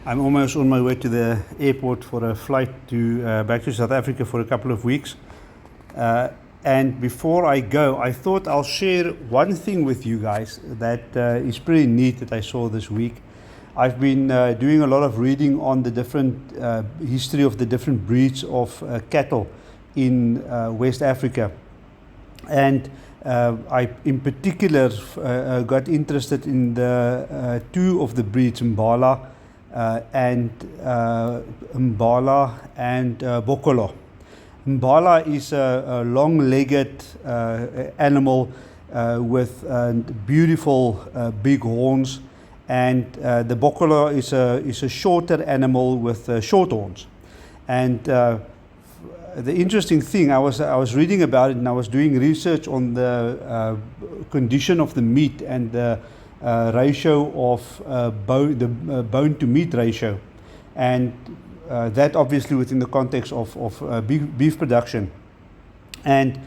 I'm almost on my way to the airport for a flight to back to South Africa for a couple of weeks. And before I go, I thought I'll share one thing with you guys that is pretty neat that I saw this week. I've been doing a lot of reading on the different history of the different breeds of cattle in West Africa. And I, in particular, got interested in the two of the breeds, Mbala and Bokolo. Mbala is a long-legged animal with beautiful big horns, and the Bokolo is a shorter animal with short horns. And the interesting thing, I was reading about it, and I was doing research on the condition of the meat and the ratio of bone to meat ratio, and that obviously within the context of beef production. And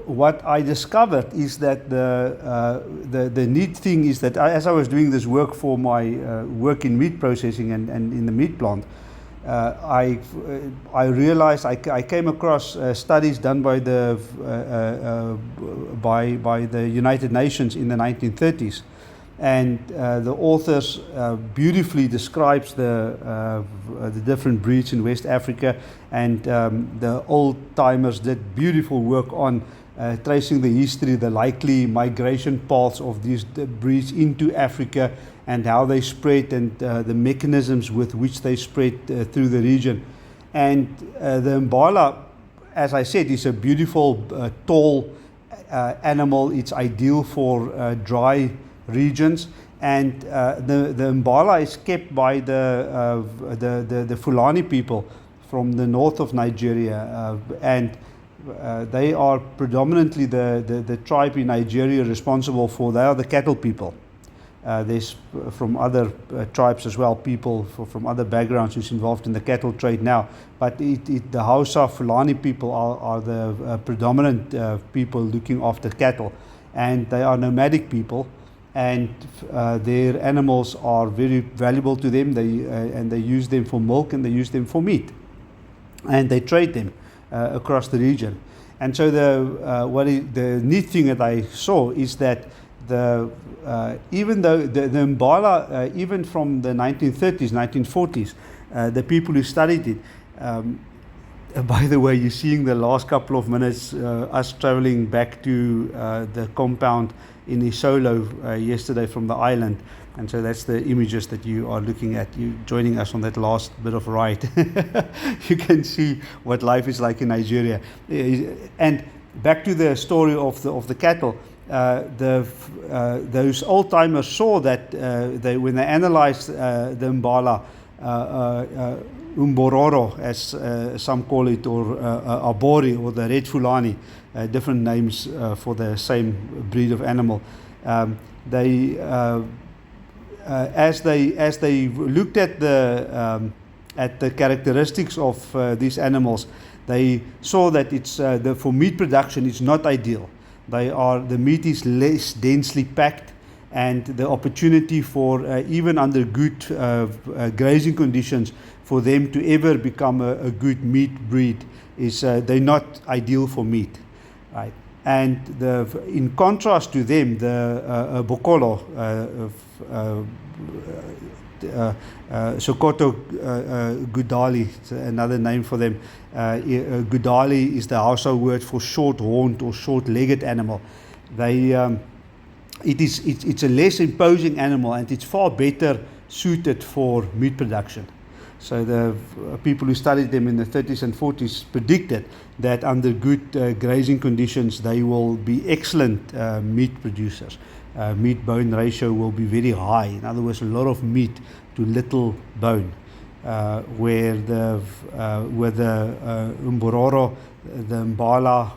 what I discovered is that the neat thing is that as I was doing this work for my work in meat processing and in the meat plant, I realized I came across studies done by the United Nations in the 1930s, and the authors beautifully describes the different breeds in West Africa, and the old timers did beautiful work on tracing the history, the likely migration paths of these breeds into Africa, and how they spread, and the mechanisms with which they spread through the region. And the Mbala, as I said, is a beautiful, tall animal. It's ideal for dry regions, and the Mbala is kept by the Fulani people from the north of Nigeria, and they are predominantly the tribe in Nigeria responsible for. They are the cattle people. There's from other tribes as well, people from other backgrounds who's involved in the cattle trade now. But the Hausa Fulani people are the predominant people looking after cattle, and they are nomadic people, and their animals are very valuable to them. And they use them for milk, and they use them for meat, and they trade them across the region. And so the neat thing that I saw is that even though the Mbala, even from the 1930s, 1940s, the people who studied it, by the way, you're seeing the last couple of minutes, us traveling back to the compound in Isolo yesterday from the island. And so that's the images that you are looking at, you joining us on that last bit of ride. You can see what life is like in Nigeria. And back to the story of the cattle. Those old timers saw that when they analyzed the Mbala, Umbororo, as some call it, or Abori, or the red Fulani, different names for the same breed of animal. As they looked at the characteristics of these animals, they saw that it's for meat production it's not ideal. The meat is less densely packed, and the opportunity for even under good grazing conditions for them to ever become a good meat breed is they're not ideal for meat, right? And in contrast to them, the Bokolo, Sokoto Gudali, another name for them. Gudali is the Hausa word for short-horned or short-legged animal. It's a less imposing animal, and it's far better suited for meat production. So the people who studied them in the 30s and 40s predicted that under good grazing conditions they will be excellent meat producers. Meat bone ratio will be very high. In other words, a lot of meat to little bone. Where with the Umbororo, the Mbala,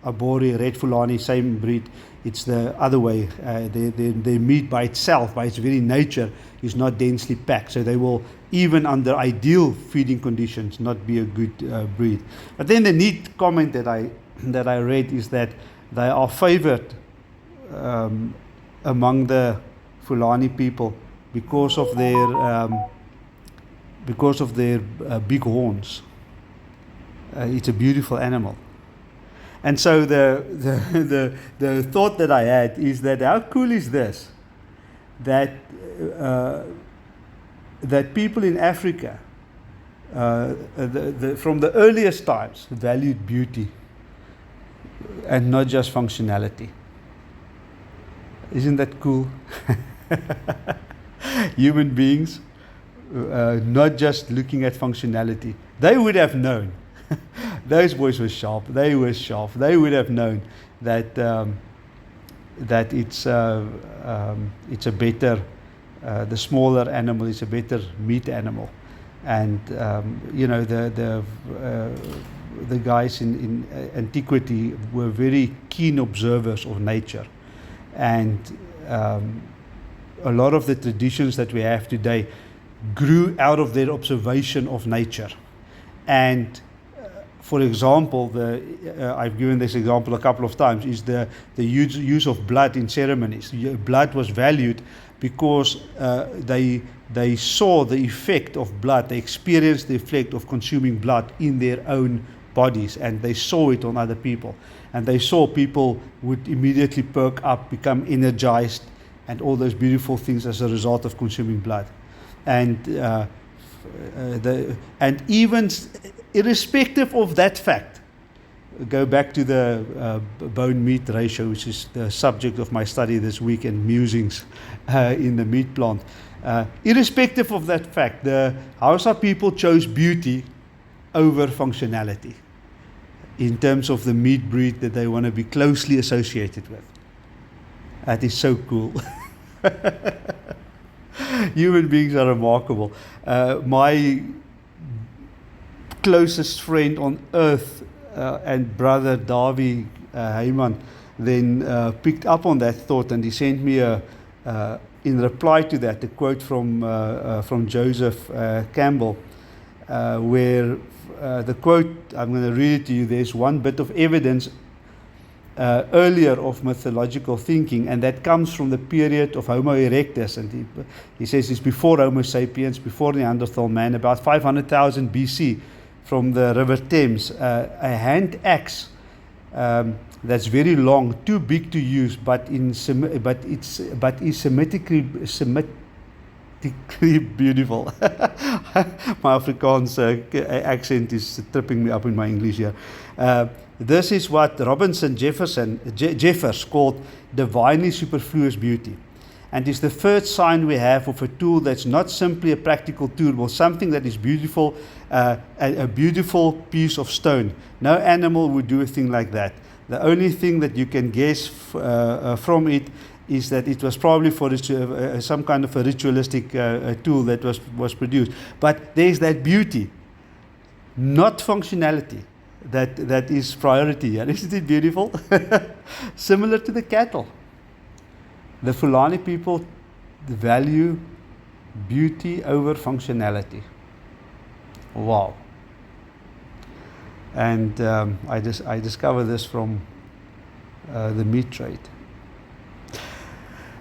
Abori, red Fulani, same breed, it's the other way. Their meat by itself, by its very nature, is not densely packed. So they will, even under ideal feeding conditions, not be a good breed. But then the neat comment that I read is that they are favored among the Fulani people because of their because of their big horns. It's a beautiful animal. And so the thought that I had is that how cool is this? That that people in Africa, from the earliest times, valued beauty and not just functionality. Isn't that cool? Human beings, not just looking at functionality. They would have known. Those boys were sharp. They were sharp. They would have known that that it's a better, the smaller animal is a better meat animal, and you know, the guys in antiquity were very keen observers of nature, and a lot of the traditions that we have today grew out of their observation of nature. And for example, I've given this example a couple of times, is the use of blood in ceremonies. Blood was valued because they saw the effect of blood, they experienced the effect of consuming blood in their own bodies, and they saw it on other people. And they saw people would immediately perk up, become energized, and all those beautiful things as a result of consuming blood. And even irrespective of that fact, go back to the bone meat ratio, which is the subject of my study this week, and musings in the meat plant. Irrespective of that fact, the Hausa people chose beauty over functionality in terms of the meat breed that they want to be closely associated with. That is so cool. Human beings are remarkable. My closest friend on earth and brother Davi Heyman then picked up on that thought, and he sent me in reply to that, a quote from Joseph Campbell, where the quote, I'm going to read it to you. There's one bit of evidence earlier of mythological thinking, and that comes from the period of Homo erectus, and he says it's before Homo sapiens, before Neanderthal man, about 500,000 BC, from the River Thames, a hand axe that's very long, too big to use, but is symmetrically beautiful. My Afrikaans accent is tripping me up in my English here. This is what Robinson Jeffers called divinely superfluous beauty, and is the first sign we have of a tool that's not simply a practical tool, but something that is beautiful, a beautiful piece of stone. No animal would do a thing like that. The only thing that you can guess from it is that it was probably for some kind of a ritualistic tool that was produced. But there's that beauty, not functionality, that is priority here. Isn't it beautiful? Similar to the cattle. The Fulani people value beauty over functionality. Wow. And I discovered this from the meat trade.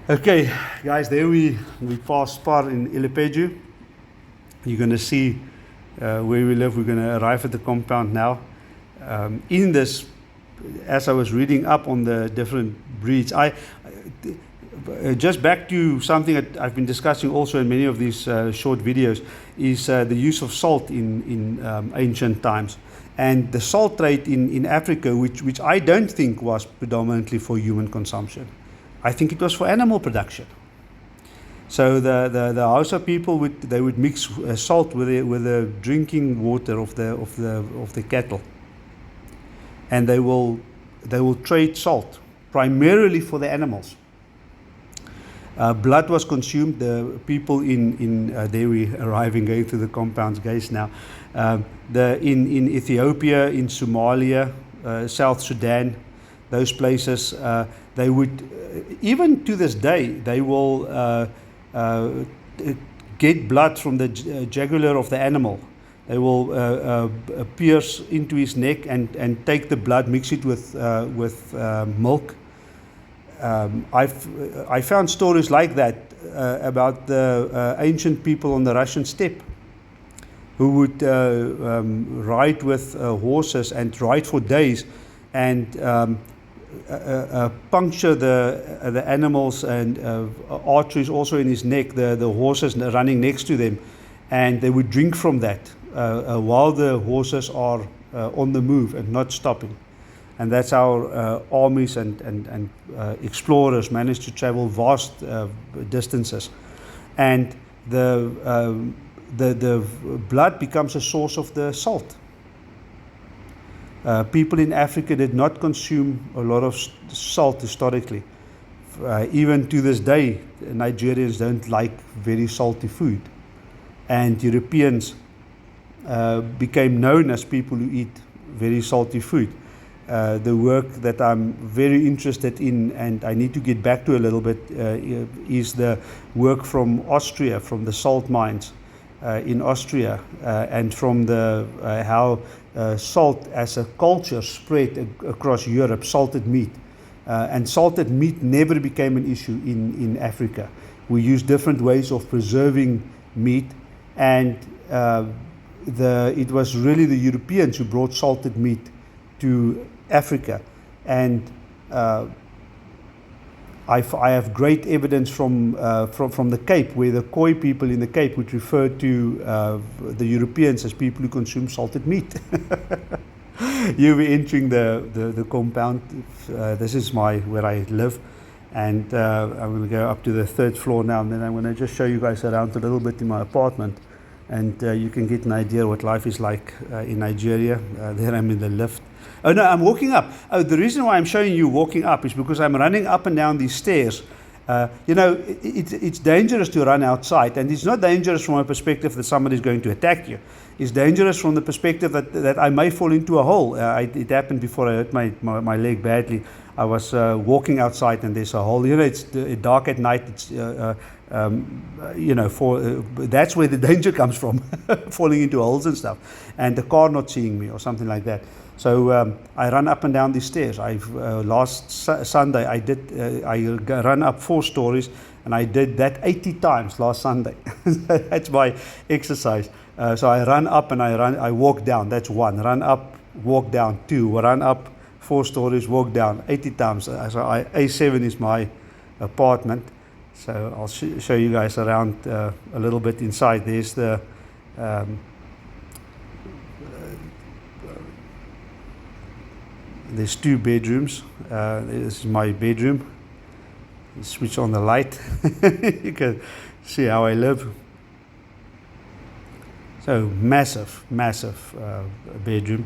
Okay, guys, there we passed Spar in Ilepeju. You're going to see where we live. We're going to arrive at the compound now. In this, as I was reading up on the different breeds, just back to something that I've been discussing also in many of these short videos, is the use of salt in ancient times. And the salt trade in Africa, which I don't think was predominantly for human consumption. I think it was for animal production. So the Hausa people would mix salt with the drinking water of the cattle, and they will trade salt primarily for the animals. Blood was consumed. The people in there we arriving, going through the compounds, guys. Now, in Ethiopia, in Somalia, South Sudan, those places, they would, even to this day, they will get blood from the jugular of the animal. They will pierce into his neck and take the blood, mix it with milk. I found stories like that about the ancient people on the Russian steppe. who would ride with horses and ride for days and puncture the animals and arteries also in his neck, the horses running next to them, and they would drink from that while the horses are on the move and not stopping. And that's how armies and explorers managed to travel vast distances. And the blood becomes a source of the salt. People in Africa did not consume a lot of salt historically. Even to this day, Nigerians don't like very salty food. And Europeans became known as people who eat very salty food. The work that I'm very interested in, and I need to get back to a little bit, is the work from Austria, from the salt mines in Austria, and from the how salt as a culture spread across Europe, salted meat. And salted meat never became an issue in Africa. We use different ways of preserving meat, and it was really the Europeans who brought salted meat to Africa. And I have great evidence from the Cape, where the Khoi people in the Cape would refer to the Europeans as people who consume salted meat. You'll be entering the compound. This is where I live, and I'm going to go up to the 3rd floor now, and then I'm going to just show you guys around a little bit in my apartment, and you can get an idea what life is like in Nigeria. There I'm in the lift. Oh no, I'm walking up. Oh, the reason why I'm showing you walking up is because I'm running up and down these stairs. It's dangerous to run outside, and it's not dangerous from a perspective that somebody's going to attack you. It's dangerous from the perspective that I may fall into a hole. It happened before I hurt my leg badly. I was walking outside and there's a hole. It's dark at night. It's that's where the danger comes from, falling into holes and stuff, and the car not seeing me or something like that. So I run up and down these stairs. Last Sunday I ran up 4 stories, and I did that 80 times last Sunday. That's my exercise. So I run up and I walk down. That's 1. Run up, walk down. 2. Run up 4 stories, walk down 80 times. So A7 is my apartment. So I'll show you guys around a little bit inside. There's there's 2 bedrooms. This is my bedroom. Switch on the light. You can see how I live. So massive bedroom.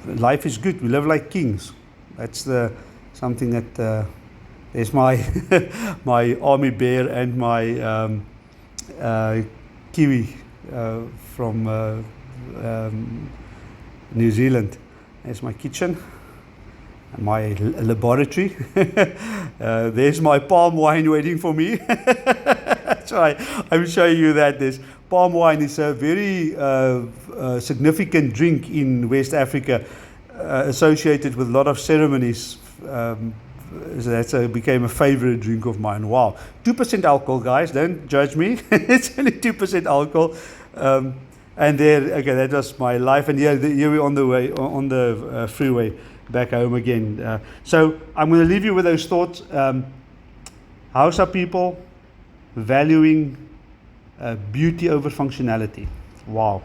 Life is good. We live like kings. That's something that there's my my army bear and my kiwi from New Zealand. There's my kitchen, my laboratory. There's my palm wine waiting for me. That's why I'm showing you that. This palm wine is a very significant drink in West Africa, associated with a lot of ceremonies. So that became a favorite drink of mine. Wow, 2% alcohol, guys. Don't judge me. It's only 2% alcohol. And there, okay, that was my life. And here we're on the way, on the freeway back home again. So I'm going to leave you with those thoughts. Hausa people valuing beauty over functionality. Wow.